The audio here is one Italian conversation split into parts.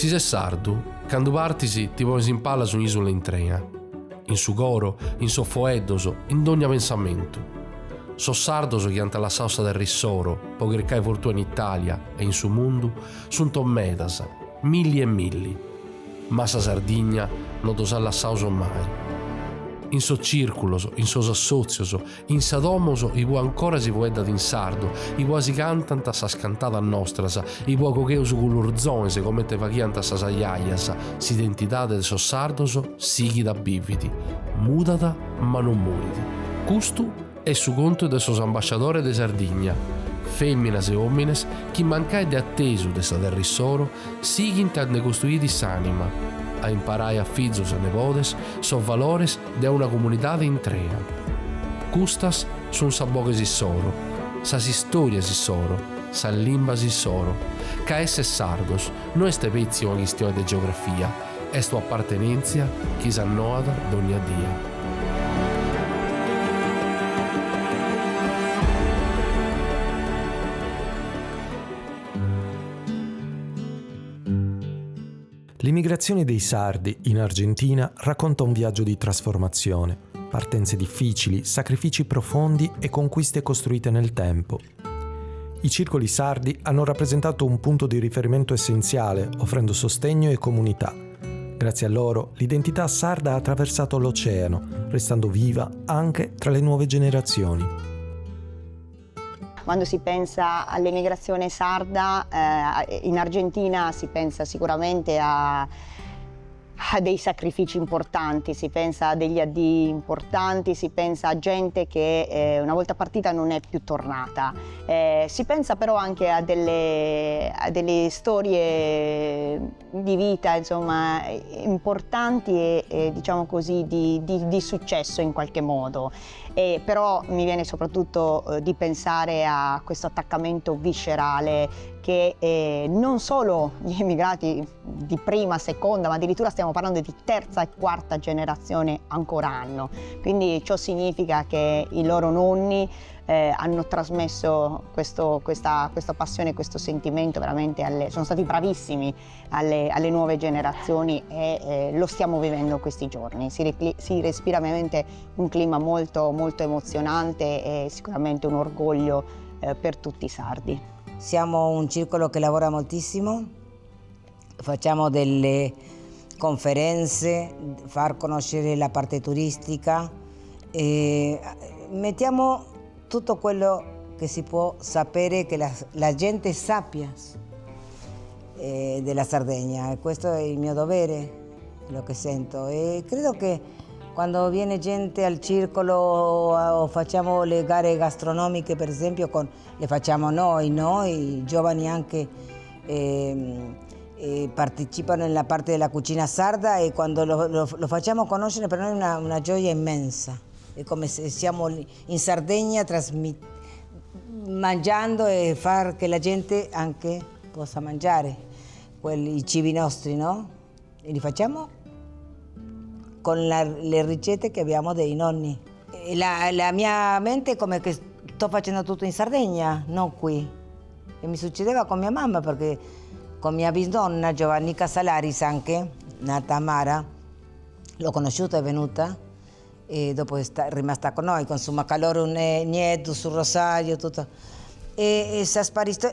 Si sei sardu, quando partisi ti puoi impalla su un'isola in trena, in su coro, in soffoeddoso, in ogni pensamento. So sardoso che ante la salsa del rissoro, poche recai fortuna in Italia e in su mondo, sunt medas, milli e milli. Ma sa Sardigna non dosa la sauso mai. In so circuloso, in so assozioso, in sa domoso, i può ancora si può in sardo, i può si cantanta sa scantata nostra, i può cocheu su culurzone se come te fachianta sa saiaias, si identità del so sardoso, sighi da biviti, mudata ma non muriti. Custu è su conto de sos ambasciatore de Sardigna, femminas e omines, chi mancai de attesu de sa terrissoro, sighint a ne costruiti s'anima, a imparare a fizos e nepodes so valores de una comunità intrea. Custas sun sa boche sissoro, sa storia sissoro, sa limba sissoro, ca esse sardos, non este pezzi una questione de geografia, est tu appartenenzia chi s'annoada d'ogni dia. L'immigrazione dei sardi in Argentina racconta un viaggio di trasformazione, partenze difficili, sacrifici profondi e conquiste costruite nel tempo. I circoli sardi hanno rappresentato un punto di riferimento essenziale, offrendo sostegno e comunità. Grazie a loro, l'identità sarda ha attraversato l'oceano, restando viva anche tra le nuove generazioni. Quando si pensa all'emigrazione sarda, in Argentina si pensa sicuramente a dei sacrifici importanti, si pensa a degli addii importanti, si pensa a gente che una volta partita non è più tornata. Si pensa però anche a delle storie di vita, insomma, importanti e diciamo così di successo in qualche modo. Però mi viene soprattutto di pensare a questo attaccamento viscerale che non solo gli immigrati di prima, seconda, ma addirittura stiamo parlando di terza e quarta generazione ancora hanno. Quindi ciò significa che i loro nonni hanno trasmesso questa passione, questo sentimento veramente sono stati bravissimi alle nuove generazioni e lo stiamo vivendo questi giorni. Si respira veramente un clima molto, molto emozionante e sicuramente un orgoglio per tutti i sardi. Siamo un circolo che lavora moltissimo, facciamo delle conferenze, far conoscere la parte turistica e mettiamo tutto quello che si può sapere, che la gente sappia della Sardegna, e questo è il mio dovere, lo che sento, e credo che quando viene gente al circolo o facciamo le gare gastronomiche, per esempio, le facciamo noi giovani anche partecipano nella parte della cucina sarda e quando lo facciamo conoscere per noi è una gioia immensa. È come se siamo in Sardegna mangiando e far che la gente anche possa mangiare i cibi nostri, no? E li facciamo con le ricette che abbiamo dei nonni. E la mia mente è come che sto facendo tutto in Sardegna, non qui. E mi succedeva con mia mamma, perché con mia bisnonna Giovannica Salaris anche, nata a Mara, l'ho conosciuta, è venuta, e dopo è rimasta con noi, con su Macaloro, Nieto, su Rosario, tutto. E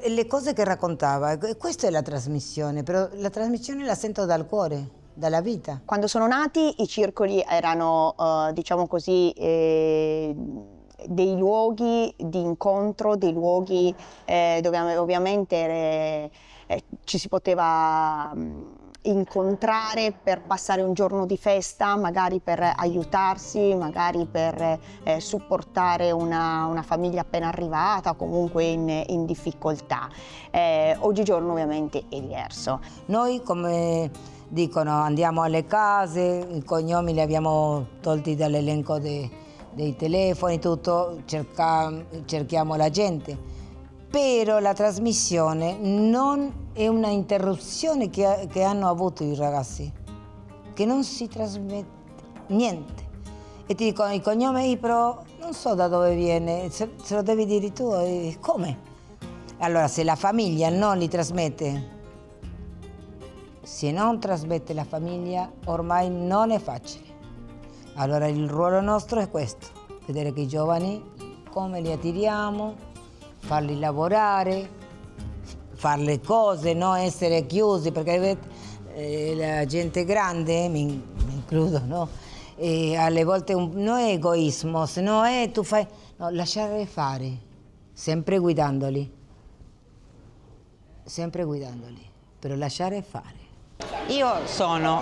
le cose che raccontava, questa è la trasmissione, però la trasmissione la sento dal cuore, dalla vita. Quando sono nati i circoli erano, diciamo così, dei luoghi di incontro, dei luoghi dove ovviamente ci si poteva incontrare per passare un giorno di festa, magari per aiutarsi, magari per supportare una famiglia appena arrivata o comunque in difficoltà. Oggigiorno ovviamente è diverso. Noi, come dicono, andiamo alle case, i cognomi li abbiamo tolti dall'elenco dei telefoni, tutto, cerchiamo la gente. Però la trasmissione non è una interruzione che hanno avuto i ragazzi, che non si trasmette niente. E ti dicono il cognome, però non so da dove viene, se lo devi dire tu, come? Allora, se la famiglia non li trasmette se non trasmette la famiglia ormai non è facile. Allora il ruolo nostro è questo, vedere che i giovani come li attiriamo, farli lavorare, fare le cose, non essere chiusi, perché la gente grande, mi includo, no? E alle volte non è egoismo, se no è tu fai, no, lasciare fare, sempre guidandoli, però lasciare fare. Io sono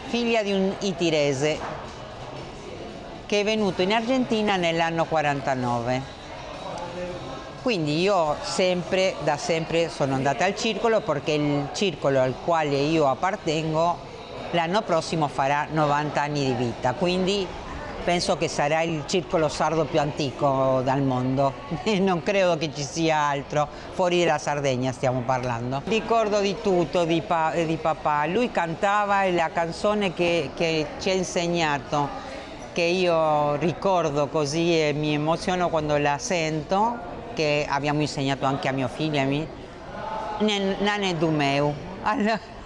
figlia di un itirese che è venuto in Argentina nell'anno 49. Quindi io da sempre sono andata al circolo, perché il circolo al quale io appartengo l'anno prossimo farà 90 anni di vita, quindi penso che sarà il circolo sardo più antico del mondo. Non credo che ci sia altro, fuori dalla Sardegna stiamo parlando. Ricordo di tutto di papà, lui cantava la canzone che ci ha insegnato, che io ricordo così e mi emoziono quando la sento, che abbiamo insegnato anche a mio figlio, Nane du meu.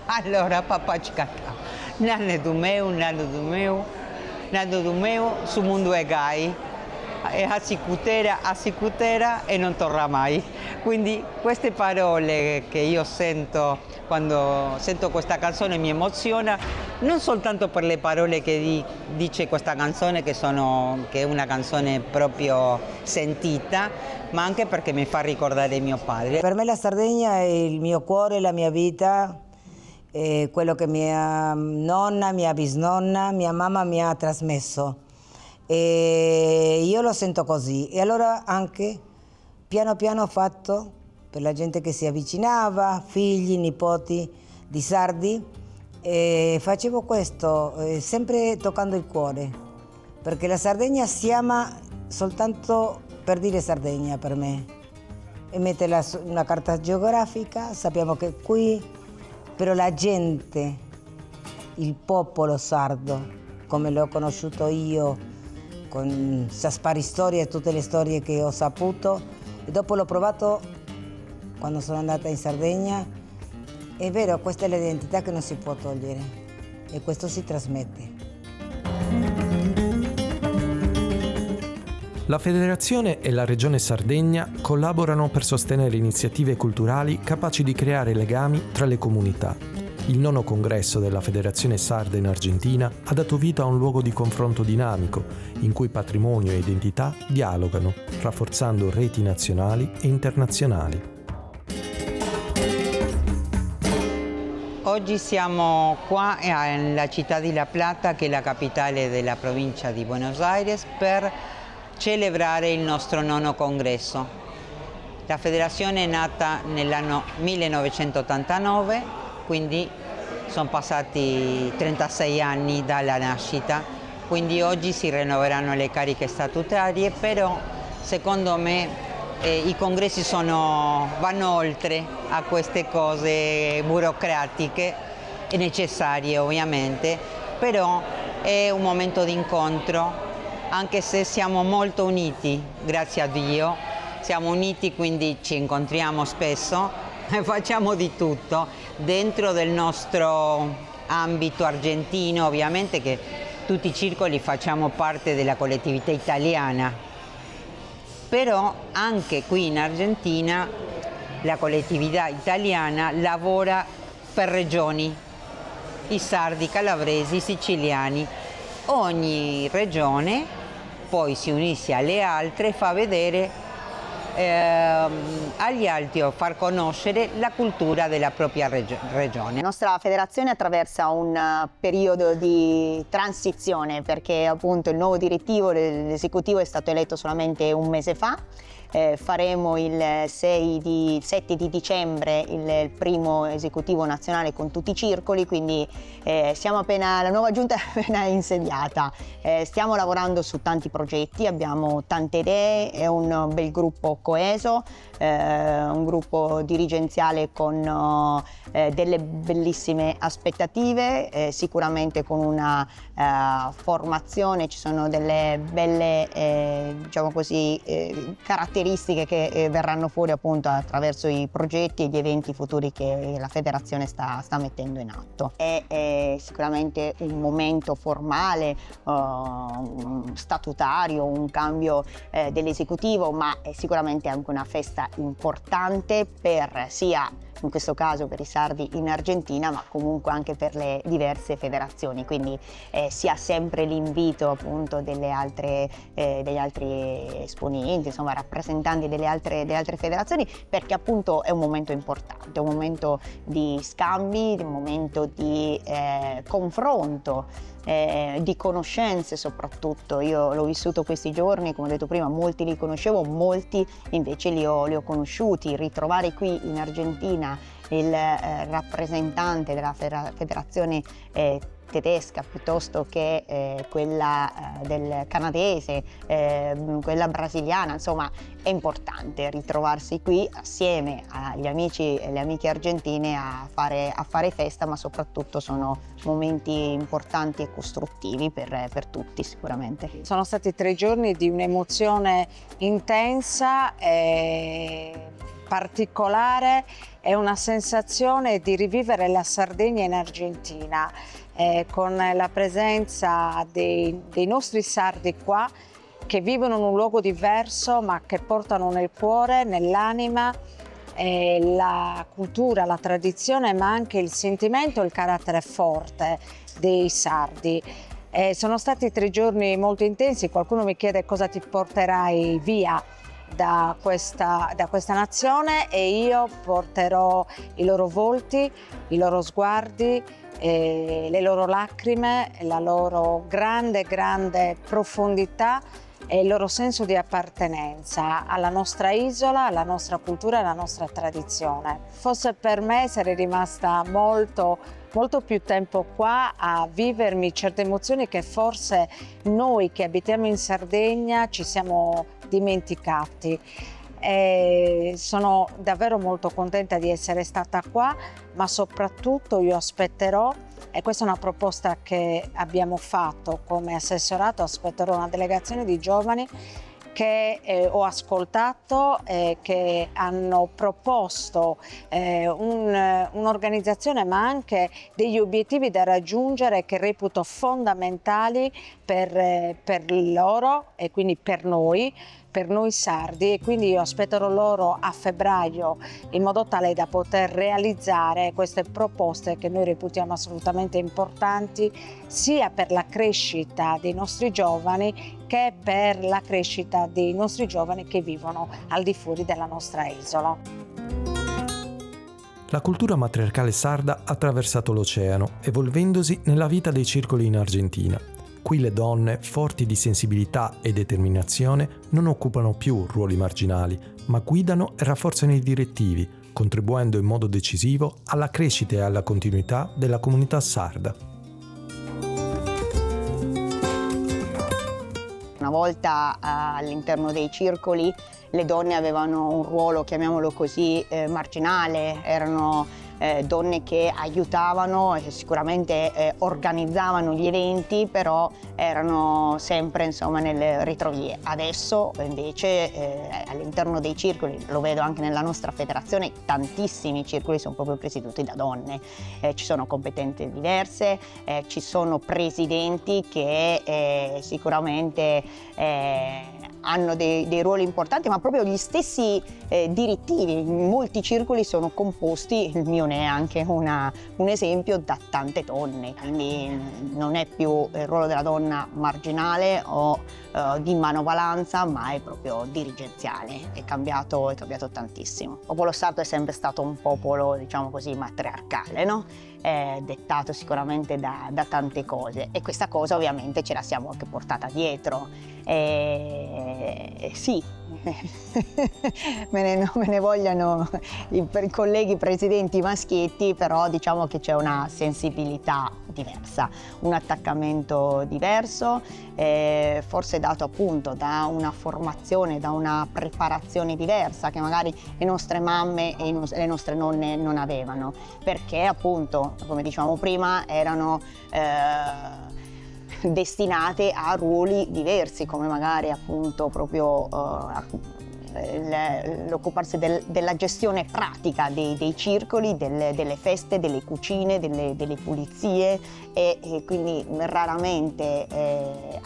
Allora papà ci cantava, Nane du meu, su mondo è gai, è a sicutera e non torna mai. Quindi queste parole che io sento quando sento questa canzone mi emoziona, non soltanto per le parole che dice questa canzone, che è una canzone proprio sentita, ma anche perché mi fa ricordare mio padre. Per me la Sardegna è il mio cuore, la mia vita, è quello che mia nonna, mia bisnonna, mia mamma mi ha trasmesso. E io lo sento così. E allora anche piano piano ho fatto per la gente che si avvicinava, figli, nipoti di sardi, e facevo questo, sempre toccando il cuore, perché la Sardegna si ama soltanto per dire Sardegna per me. E mette una carta geografica, sappiamo che qui, però la gente, il popolo sardo, come l'ho conosciuto io, con Saspari Storia e tutte le storie che ho saputo, e dopo l'ho provato quando sono andata in Sardegna, è vero, questa è l'identità che non si può togliere e questo si trasmette. La Federazione e la Regione Sardegna collaborano per sostenere iniziative culturali capaci di creare legami tra le comunità. Il 9° congresso della Federazione Sarda in Argentina ha dato vita a un luogo di confronto dinamico in cui patrimonio e identità dialogano, rafforzando reti nazionali e internazionali. Oggi siamo qua nella città di La Plata, che è la capitale della provincia di Buenos Aires, per celebrare il nostro 9° congresso. La federazione è nata nell'anno 1989, quindi sono passati 36 anni dalla nascita, quindi oggi si rinnoveranno le cariche statutarie, però secondo me i congressi vanno oltre a queste cose burocratiche, è necessarie ovviamente, però è un momento di incontro, anche se siamo molto uniti, grazie a Dio, siamo uniti, quindi ci incontriamo spesso e facciamo di tutto dentro del nostro ambito argentino, ovviamente che tutti i circoli facciamo parte della collettività italiana. Però anche qui in Argentina la collettività italiana lavora per regioni, i sardi, i calabresi, i siciliani. Ogni regione poi si unisce alle altre e fa vedere agli altri o far conoscere la cultura della propria regione. La nostra federazione attraversa un periodo di transizione, perché appunto il nuovo direttivo dell'esecutivo è stato eletto solamente un mese fa. Faremo il 7 di dicembre il primo esecutivo nazionale con tutti i circoli, quindi la nuova giunta è appena insediata. Stiamo lavorando su tanti progetti, abbiamo tante idee, è un bel gruppo coeso, un gruppo dirigenziale con delle bellissime aspettative, sicuramente con una formazione, ci sono delle belle diciamo così, caratteristiche caratteristiche che verranno fuori appunto attraverso i progetti e gli eventi futuri che la federazione sta mettendo in atto. È sicuramente un momento formale, statutario, un cambio dell'esecutivo, ma è sicuramente anche una festa importante per sia in questo caso per i sardi in Argentina, ma comunque anche per le diverse federazioni, quindi si ha sempre l'invito appunto degli altri esponenti, insomma rappresentanti delle altre federazioni, perché appunto è un momento importante, un momento di scambi, un momento di confronto, di conoscenze soprattutto. Io l'ho vissuto questi giorni, come ho detto prima, molti li conoscevo, molti invece li ho conosciuti. Ritrovare qui in Argentina il rappresentante della federazione tedesca piuttosto che quella del canadese, quella brasiliana, insomma è importante ritrovarsi qui assieme agli amici e le amiche argentine a fare festa, ma soprattutto sono momenti importanti e costruttivi per tutti sicuramente. Sono stati 3 giorni di un'emozione intensa e particolare, è una sensazione di rivivere la Sardegna in Argentina, con la presenza dei nostri sardi qua che vivono in un luogo diverso ma che portano nel cuore, nell'anima la cultura, la tradizione, ma anche il sentimento e il carattere forte dei sardi. Sono stati 3 giorni molto intensi. Qualcuno mi chiede cosa ti porterai via da questa nazione, e io porterò i loro volti, i loro sguardi, le loro lacrime, la loro grande profondità e il loro senso di appartenenza alla nostra isola, alla nostra cultura e alla nostra tradizione. Fosse per me, sarei rimasta molto più tempo qua a vivermi certe emozioni che forse noi che abitiamo in Sardegna ci siamo dimenticati. Sono davvero molto contenta di essere stata qua, ma soprattutto io aspetterò, e questa è una proposta che abbiamo fatto come assessorato, aspetterò una delegazione di giovani che ho ascoltato, che hanno proposto un'organizzazione ma anche degli obiettivi da raggiungere che reputo fondamentali per loro e quindi per noi sardi, e quindi io aspetterò loro a febbraio in modo tale da poter realizzare queste proposte che noi reputiamo assolutamente importanti sia per la crescita dei nostri giovani che per la crescita dei nostri giovani che vivono al di fuori della nostra isola. La cultura matriarcale sarda ha attraversato l'oceano, evolvendosi nella vita dei circoli in Argentina. Qui le donne, forti di sensibilità e determinazione, non occupano più ruoli marginali, ma guidano e rafforzano i direttivi, contribuendo in modo decisivo alla crescita e alla continuità della comunità sarda. Una volta all'interno dei circoli le donne avevano un ruolo, chiamiamolo così, marginale, erano donne che aiutavano e sicuramente organizzavano gli eventi, però erano sempre insomma nelle retrovie. Adesso invece all'interno dei circoli, lo vedo anche nella nostra federazione, tantissimi circoli sono proprio presieduti da donne, ci sono competenze diverse, ci sono presidenti che sicuramente hanno dei ruoli importanti, ma proprio gli stessi direttivi. Molti circoli sono composti, il mio ne è anche un esempio, da tante donne, quindi non è più il ruolo della donna marginale o di manovalanza, ma è proprio dirigenziale. È cambiato tantissimo. Il popolo sardo è sempre stato un popolo, diciamo così, matriarcale, no? Dettato sicuramente da tante cose, e questa cosa ovviamente ce la siamo anche portata dietro. Sì, me ne vogliano i colleghi presidenti maschietti, però diciamo che c'è una sensibilità diversa, un attaccamento diverso, forse dato appunto da una formazione, da una preparazione diversa che magari le nostre mamme e le nostre nonne non avevano, perché appunto, come dicevamo prima, erano destinate a ruoli diversi, come magari appunto proprio l'occuparsi della gestione pratica dei circoli, delle feste, delle cucine, delle pulizie e quindi raramente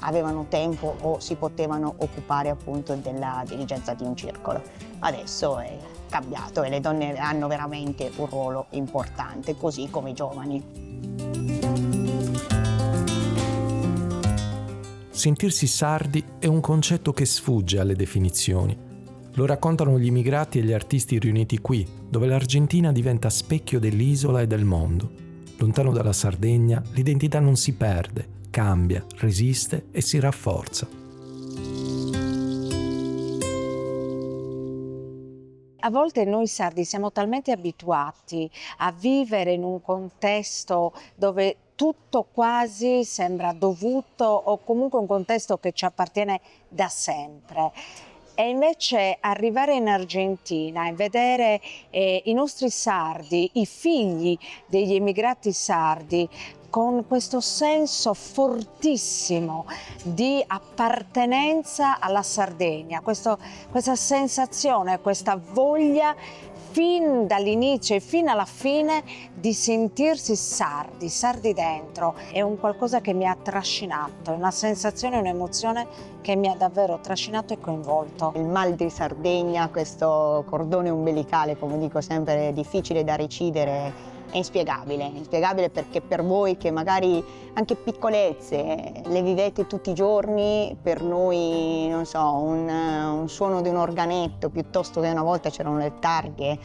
avevano tempo o si potevano occupare appunto della dirigenza di un circolo. Adesso è cambiato e le donne hanno veramente un ruolo importante, così come i giovani. Sentirsi sardi è un concetto che sfugge alle definizioni. Lo raccontano gli immigrati e gli artisti riuniti qui, dove l'Argentina diventa specchio dell'isola e del mondo. Lontano dalla Sardegna, l'identità non si perde, cambia, resiste e si rafforza. A volte noi sardi siamo talmente abituati a vivere in un contesto dove tutto quasi sembra dovuto o comunque un contesto che ci appartiene da sempre. E invece arrivare in Argentina e vedere i nostri sardi, i figli degli emigrati sardi, con questo senso fortissimo di appartenenza alla Sardegna, questa sensazione, questa voglia fin dall'inizio e fino alla fine di sentirsi sardi dentro, è un qualcosa che mi ha trascinato, è una sensazione, un'emozione che mi ha davvero trascinato e coinvolto. Il mal di Sardegna, questo cordone umbilicale, come dico sempre, difficile da recidere, è inspiegabile perché per voi che magari anche piccolezze le vivete tutti i giorni, per noi, non so, un suono di un organetto piuttosto che una volta c'erano le targhe,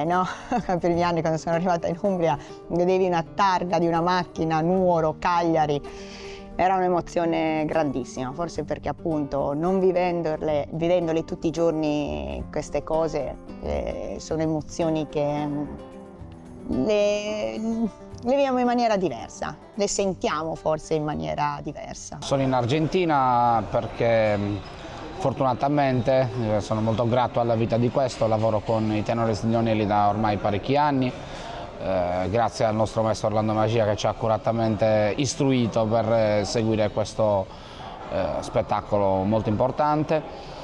no? Per i primi anni quando sono arrivata in Umbria vedevi una targa di una macchina, Nuoro, Cagliari. Era un'emozione grandissima, forse perché appunto non vivendole tutti i giorni queste cose sono emozioni che le viviamo in maniera diversa, le sentiamo forse in maniera diversa. Sono in Argentina perché fortunatamente sono molto grato alla vita di questo, lavoro con i tenori stiglionelli da ormai parecchi anni, grazie al nostro maestro Orlando Magia che ci ha accuratamente istruito per seguire questo spettacolo molto importante.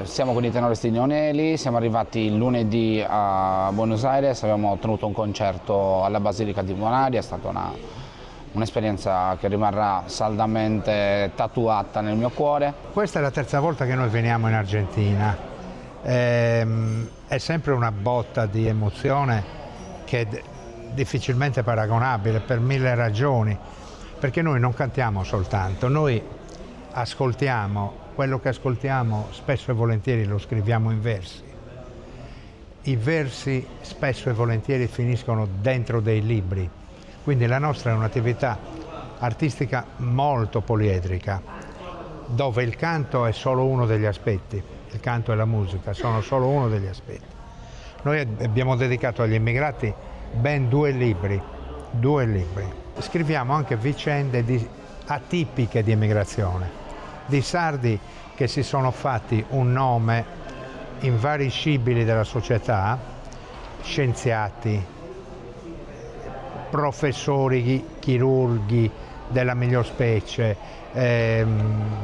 Siamo con i tenori stiglionelli, siamo arrivati lunedì a Buenos Aires, abbiamo tenuto un concerto alla Basilica di Bonaria, è stata un'esperienza che rimarrà saldamente tatuata nel mio cuore. Questa è la terza volta che noi veniamo in Argentina, è sempre una botta di emozione che è difficilmente paragonabile per mille ragioni, perché noi non cantiamo soltanto, noi ascoltiamo. Quello che ascoltiamo spesso e volentieri lo scriviamo in versi. I versi spesso e volentieri finiscono dentro dei libri, quindi la nostra è un'attività artistica molto poliedrica, dove il canto è solo uno degli aspetti, il canto e la musica sono solo uno degli aspetti. Noi abbiamo dedicato agli immigrati ben 2 libri. Scriviamo anche vicende atipiche di emigrazione, di sardi che si sono fatti un nome invariscibili della società, scienziati, professori, chirurghi della miglior specie,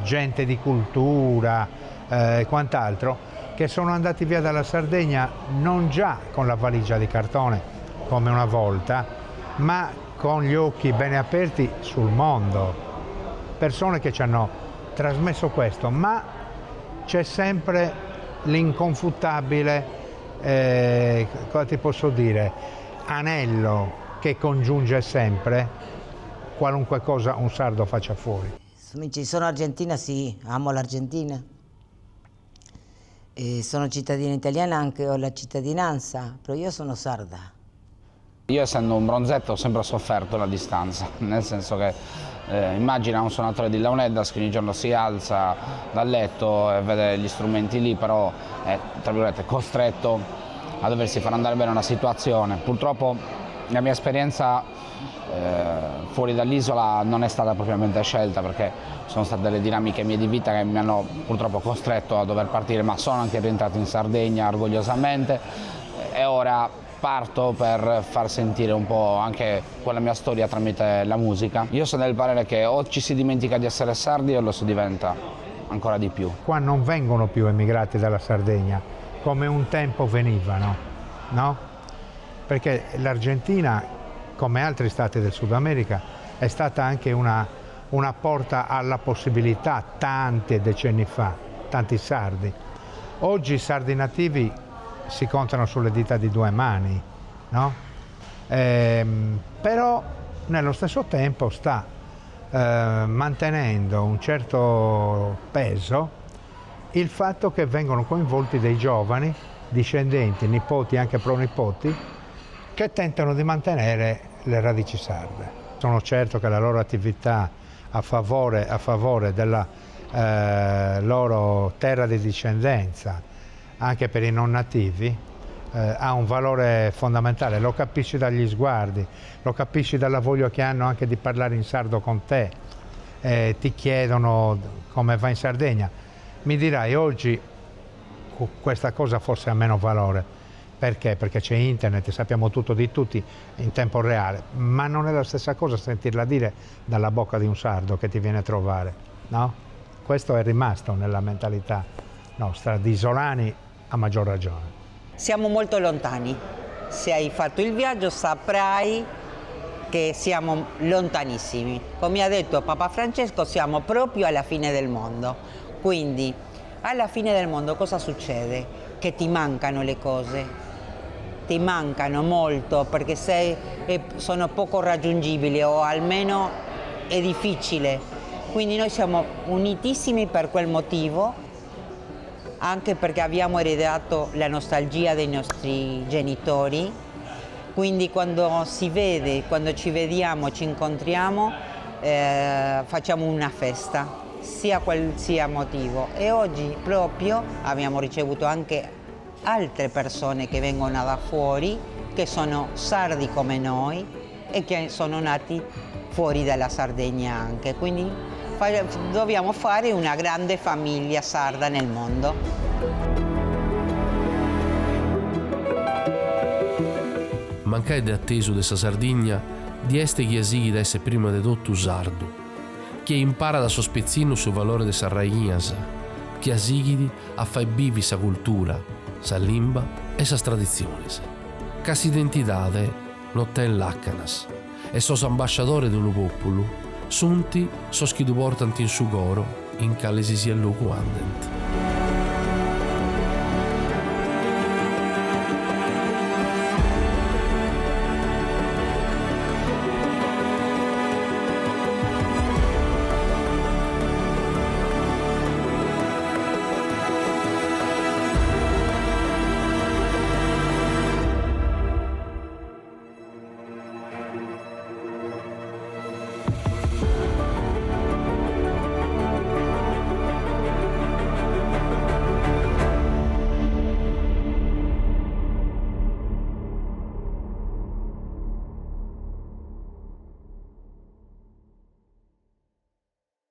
gente di cultura e quant'altro, che sono andati via dalla Sardegna non già con la valigia di cartone come una volta, ma con gli occhi bene aperti sul mondo. Persone che ci hanno trasmesso questo, ma c'è sempre l'inconfutabile, cosa ti posso dire, anello che congiunge sempre qualunque cosa un sardo faccia fuori. Amici, sono argentina, sì, amo l'Argentina. Sono cittadina italiana, anche ho la cittadinanza, però io sono sarda. Io essendo un bronzetto ho sempre sofferto la distanza, nel senso che immagina un suonatore di Launeddas che ogni giorno si alza dal letto e vede gli strumenti lì, però è tra virgolette costretto a doversi far andare bene una situazione. Purtroppo la mia esperienza fuori dall'isola non è stata propriamente scelta, perché sono state delle dinamiche mie di vita che mi hanno purtroppo costretto a dover partire, ma sono anche rientrato in Sardegna orgogliosamente e ora parto per far sentire un po' anche quella mia storia tramite la musica. Io sono del parere che o ci si dimentica di essere sardi o lo si diventa ancora di più. Qua non vengono più emigrati dalla Sardegna come un tempo venivano, no? Perché l'Argentina, come altri stati del Sud America, è stata anche una porta alla possibilità tanti decenni fa, tanti sardi. Oggi i sardi nativi si contano sulle dita di 2 mani, no? Però nello stesso tempo sta mantenendo un certo peso il fatto che vengono coinvolti dei giovani, discendenti, nipoti, anche pronipoti, che tentano di mantenere le radici sarde. Sono certo che la loro attività a favore della loro terra di discendenza, anche per i non nativi, ha un valore fondamentale. Lo capisci dagli sguardi, lo capisci dalla voglia che hanno anche di parlare in sardo con te, ti chiedono come va in Sardegna. Mi dirai, oggi questa cosa forse ha meno valore. Perché? Perché c'è internet, sappiamo tutto di tutti in tempo reale, ma non è la stessa cosa sentirla dire dalla bocca di un sardo che ti viene a trovare, no? Questo è rimasto nella mentalità nostra, di isolani a maggior ragione. Siamo molto lontani. Se hai fatto il viaggio saprai che siamo lontanissimi. Come ha detto Papa Francesco, siamo proprio alla fine del mondo. Quindi, alla fine del mondo cosa succede? Che ti mancano le cose, ti mancano molto perché sono poco raggiungibili o almeno è difficile. Quindi noi siamo unitissimi per quel motivo, anche perché abbiamo eredato la nostalgia dei nostri genitori. Quindi quando si vede, quando ci vediamo, ci incontriamo, facciamo una festa, sia qual sia motivo. E oggi proprio abbiamo ricevuto anche altre persone che vengono da fuori, che sono sardi come noi e che sono nati fuori dalla Sardegna anche. Quindi dobbiamo fare una grande famiglia sarda nel mondo. Mancai atteso dessa Sardigna di este chi esighi da esse prima de dottu sardu, che impara da sospezzino sul valore de sa rainhasa, che asighidi a fai vivi sa cultura, sa limba e sa tradiziones. Cas identidade non ten laccanas, e sos ambasciadore de un popolo, sunti sos chi du portant in su goro in calesi sia lugu andent.